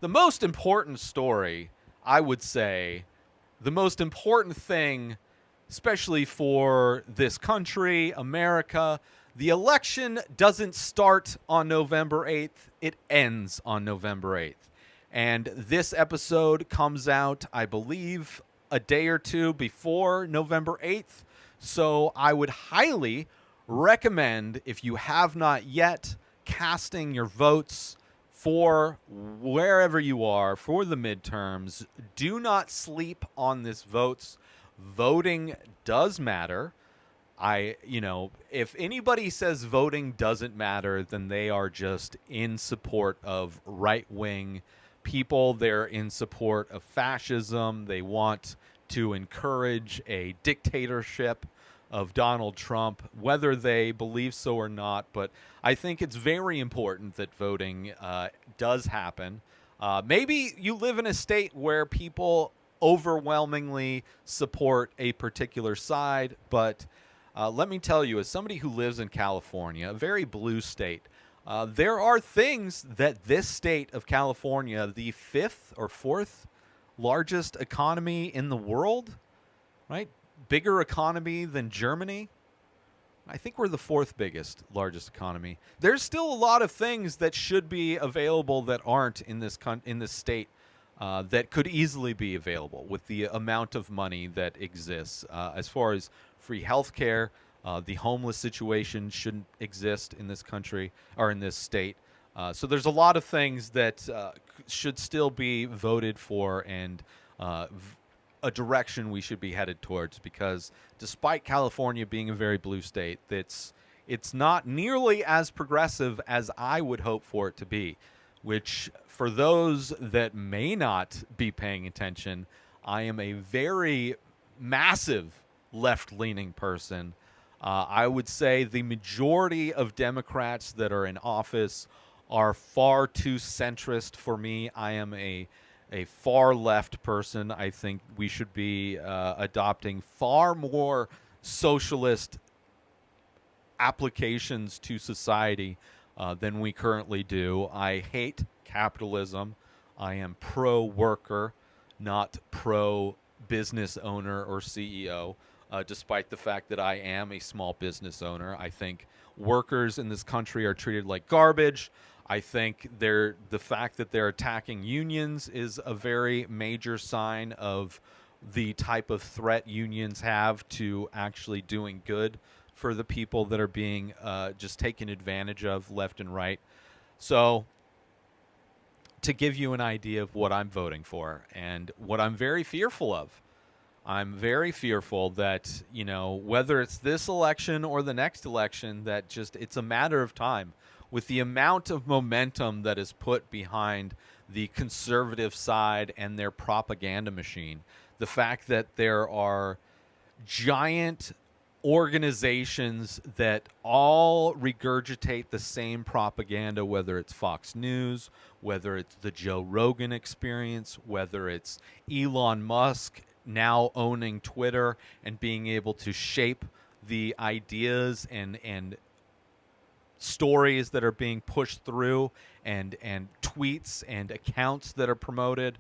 The most important story, I would say, the most important thing, especially for this country, America, the election doesn't start on November 8th, it ends on November 8th. And this episode comes out, I believe, a day or two before November 8th. So I would highly recommend, if you have not yet, casting your votes for wherever you are for the midterms. Do not sleep on this votes. Voting does matter. If anybody says voting doesn't matter, then they are just in support of right wing people. They're in support of fascism. They want to encourage a dictatorship of Donald Trump, whether they believe so or not. But I think it's very important that voting does happen. Maybe you live in a state where people overwhelmingly support a particular side, but let me tell you, as somebody who lives in California, a very blue state, there are things that this state of California, the fifth or fourth largest economy in the world, right? Bigger economy than Germany. I think we're the fourth biggest, largest economy. There's still a lot of things that should be available that aren't in this state that could easily be available with the amount of money that exists. As far as free healthcare, the homeless situation shouldn't exist in this country or in this state. So there's a lot of things that should still be voted for and a direction we should be headed towards, because despite California being a very blue state, it's not nearly as progressive as I would hope for it to be, which for those that may not be paying attention, I am a very massive left-leaning person. I would say the majority of Democrats that are in office are far too centrist for me. I am a far left person. I think we should be adopting far more socialist applications to society than we currently do. I hate capitalism. I am pro worker, not pro business owner or CEO. Despite the fact that I am a small business owner, I think workers in this country are treated like garbage. I think the fact that they're attacking unions is a very major sign of the type of threat unions have to actually doing good for the people that are being just taken advantage of left and right. So, to give you an idea of what I'm voting for and what I'm very fearful of, I'm very fearful that, whether it's this election or the next election, that just it's a matter of time with the amount of momentum that is put behind the conservative side and their propaganda machine. The fact that there are giant organizations that all regurgitate the same propaganda, whether it's Fox News, whether it's the Joe Rogan Experience, whether it's Elon Musk now owning Twitter and being able to shape the ideas and stories that are being pushed through and tweets and accounts that are promoted.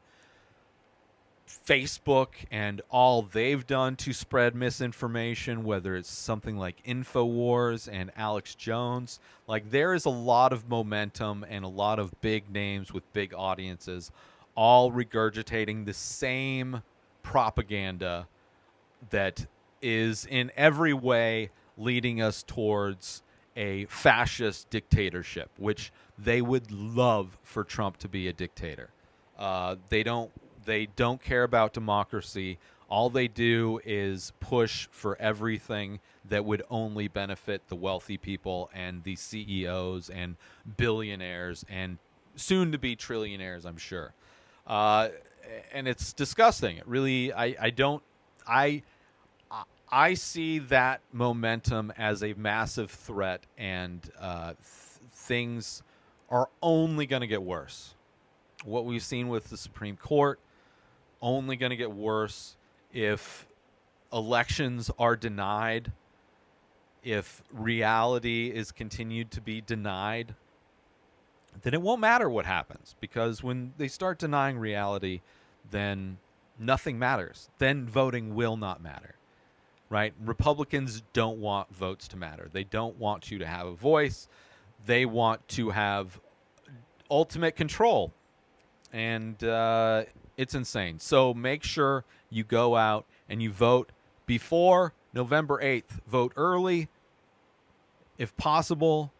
Facebook and all they've done to spread misinformation, whether it's something like InfoWars and Alex Jones. Like, there is a lot of momentum and a lot of big names with big audiences all regurgitating the same propaganda that is in every way leading us towards a fascist dictatorship, which they would love for Trump to be a dictator. They don't care about democracy. All they do is push for everything that would only benefit the wealthy people and the CEOs and billionaires and soon to be trillionaires, I'm sure. And it's disgusting. It really, I see that momentum as a massive threat, and things are only going to get worse. What we've seen with the Supreme Court, only going to get worse if elections are denied, if reality is continued to be denied. then it won't matter what happens, because when they start denying reality, then nothing matters. Then voting will not matter, right? Republicans don't want votes to matter. They don't want you to have a voice. They want to have ultimate control, and it's insane. So make sure you go out and you vote before November 8th. Vote early. If possible,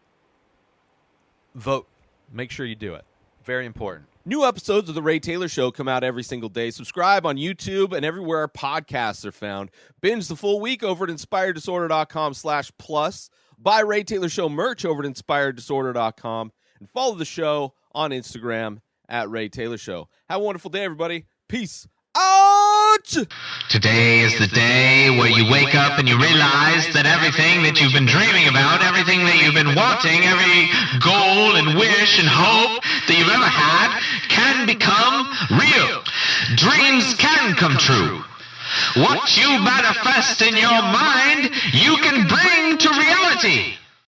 vote. Make sure you do it. Very important. New episodes of The Ray Taylor Show come out every single day. Subscribe on YouTube and everywhere our podcasts are found. Binge the full week over at inspireddisorder.com/plus. Buy Ray Taylor Show merch over at inspireddisorder.com. And follow the show on Instagram at Ray Taylor Show. Have a wonderful day, everybody. Peace out! Today is the day where you wake up and you realize that everything that you've been dreaming about, everything that you've been wanting, every goal and wish and hope that you've ever had can become real. Dreams can come true. What you manifest in your mind, you can